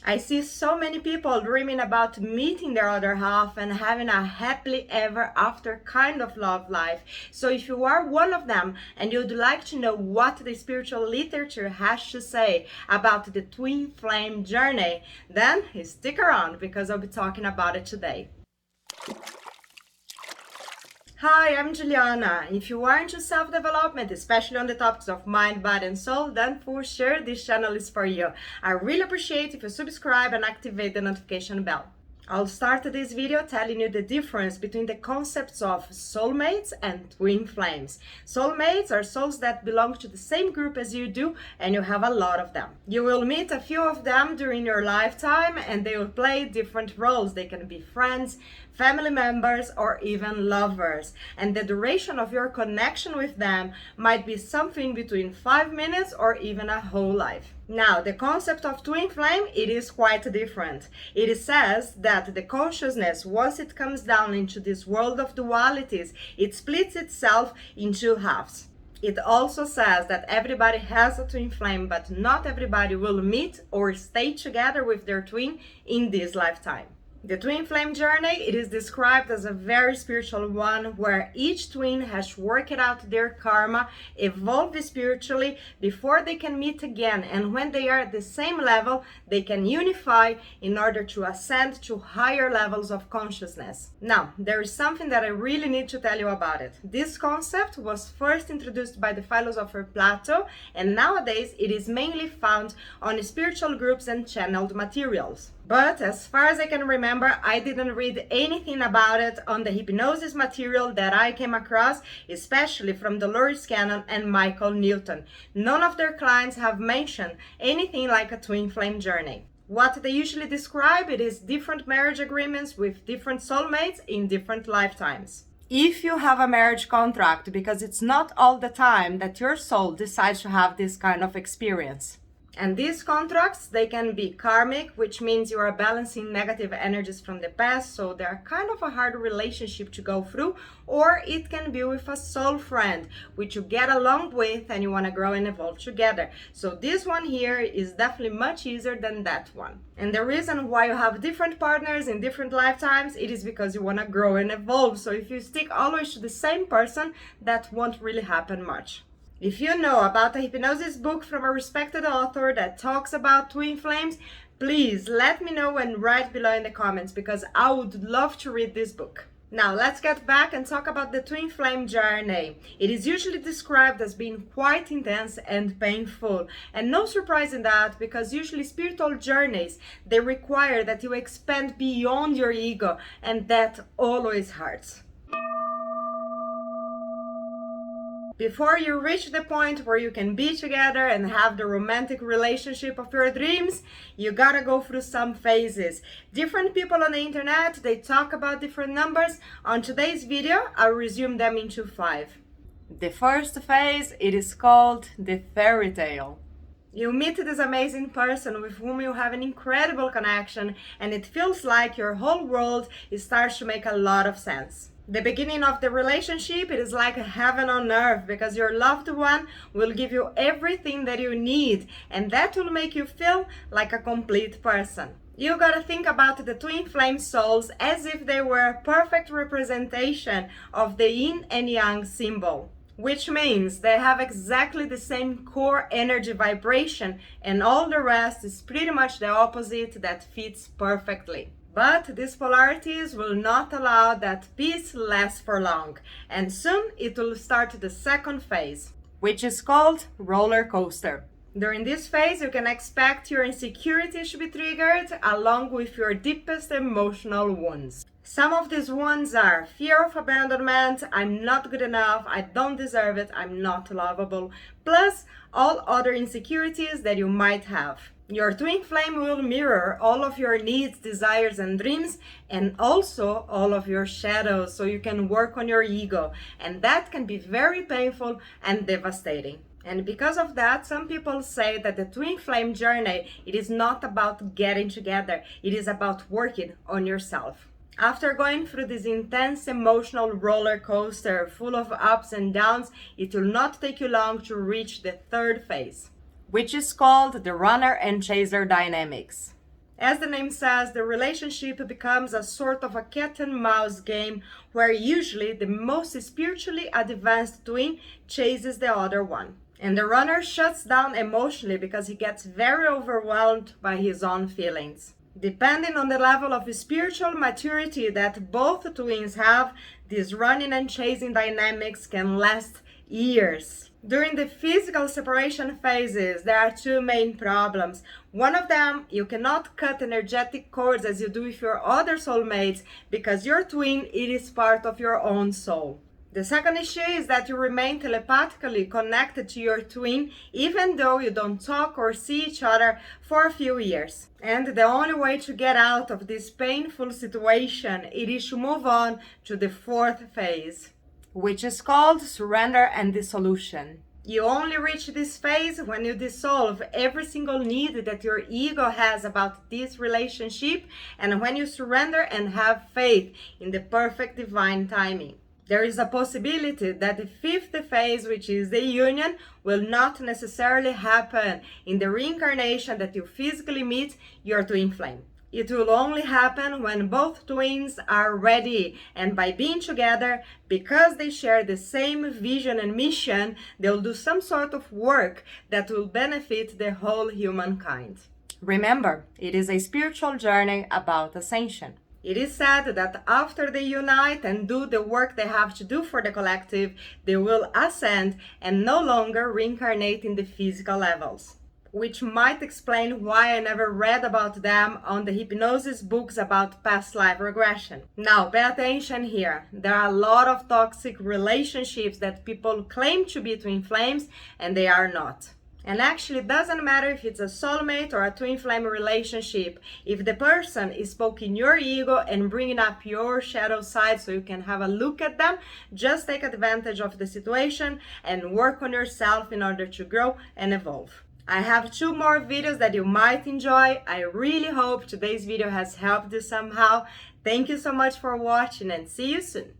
I see so many people dreaming about meeting their other half and having a happily ever after kind of love life. So if you are one of them and you'd like to know what the spiritual literature has to say about the twin flame journey, then stick around because I'll be talking about it today. Hi, I'm Juliana. If you are into self-development, especially on the topics of mind, body, and soul, then for sure this channel is for you. I really appreciate if you subscribe and activate the notification bell. I'll start this video telling you the difference between the concepts of soulmates and twin flames. Soulmates are souls that belong to the same group as you do, and you have a lot of them. You will meet a few of them during your lifetime, and they will play different roles. They can be friends, family members, or even lovers. And the duration of your connection with them might be something between 5 minutes or even a whole life. Now, the concept of twin flame, it is quite different. It says that the consciousness, once it comes down into this world of dualities, it splits itself in two halves. It also says that everybody has a twin flame, but not everybody will meet or stay together with their twin in this lifetime. The twin flame journey, it is described as a very spiritual one where each twin has worked out their karma, evolved spiritually before they can meet again, and when they are at the same level, they can unify in order to ascend to higher levels of consciousness. Now, there is something that I really need to tell you about it. This concept was first introduced by the philosopher Plato, and nowadays it is mainly found on spiritual groups and channeled materials. But as far as I can remember, I didn't read anything about it on the hypnosis material that I came across, especially from Dolores Cannon and Michael Newton. None of their clients have mentioned anything like a twin flame journey. What they usually describe it is different marriage agreements with different soulmates in different lifetimes. If you have a marriage contract, because it's not all the time that your soul decides to have this kind of experience. And these contracts, they can be karmic, which means you are balancing negative energies from the past, so they're kind of a hard relationship to go through, or it can be with a soul friend, which you get along with and you want to grow and evolve together. So this one here is definitely much easier than that one. And the reason why you have different partners in different lifetimes, it is because you want to grow and evolve. So if you stick always to the same person, that won't really happen much. If you know about a hypnosis book from a respected author that talks about twin flames, please let me know and write below in the comments because I would love to read this book. Now let's get back and talk about the twin flame journey. It is usually described as being quite intense and painful. And no surprise in that, because usually spiritual journeys, they require that you expand beyond your ego, and that always hurts. Before you reach the point where you can be together and have the romantic relationship of your dreams, you gotta go through some phases. Different people on the internet, they talk about different numbers. On today's video, I'll resume them into 5. The first phase, it is called the fairy tale. You meet this amazing person with whom you have an incredible connection, and it feels like your whole world starts to make a lot of sense. The beginning of the relationship, it is like heaven on earth because your loved one will give you everything that you need, and that will make you feel like a complete person. You gotta think about the twin flame souls as if they were a perfect representation of the yin and yang symbol, which means they have exactly the same core energy vibration, and all the rest is pretty much the opposite that fits perfectly. But these polarities will not allow that peace last for long, and soon it will start the second phase, which is called roller coaster. During this phase, you can expect your insecurity to be triggered along with your deepest emotional wounds. Some of these wounds are fear of abandonment, I'm not good enough, I don't deserve it, I'm not lovable, plus all other insecurities that you might have. Your twin flame will mirror all of your needs, desires, and dreams, and also all of your shadows, so you can work on your ego. And that can be very painful and devastating. And because of that, some people say that the twin flame journey, it is not about getting together, it is about working on yourself. After going through this intense emotional roller coaster full of ups and downs, it will not take you long to reach the third phase, which is called the runner and chaser dynamics. As the name says, the relationship becomes a sort of a cat and mouse game where usually the most spiritually advanced twin chases the other one. And the runner shuts down emotionally because he gets very overwhelmed by his own feelings. Depending on the level of spiritual maturity that both twins have, these running and chasing dynamics can last years. During the physical separation phases, there are two main problems. One of them, you cannot cut energetic cords as you do with your other soulmates because your twin, it is part of your own soul. The second issue is that you remain telepathically connected to your twin even though you don't talk or see each other for a few years. And the only way to get out of this painful situation it is to move on to the fourth phase, which is called surrender and dissolution. You only reach this phase when you dissolve every single need that your ego has about this relationship and when you surrender and have faith in the perfect divine timing. There is a possibility that the fifth phase, which is the union, will not necessarily happen in the reincarnation that you physically meet your twin flame. It will only happen when both twins are ready, and by being together, because they share the same vision and mission, they'll do some sort of work that will benefit the whole humankind. Remember, it is a spiritual journey about ascension. It is said that after they unite and do the work they have to do for the collective, they will ascend and no longer reincarnate in the physical levels. Which might explain why I never read about them on the hypnosis books about past life regression. Now, pay attention here. There are a lot of toxic relationships that people claim to be twin flames and they are not. And actually, it doesn't matter if it's a soulmate or a twin flame relationship. If the person is poking your ego and bringing up your shadow side so you can have a look at them, just take advantage of the situation and work on yourself in order to grow and evolve. I have 2 more videos that you might enjoy. I really hope today's video has helped you somehow. Thank you so much for watching and see you soon.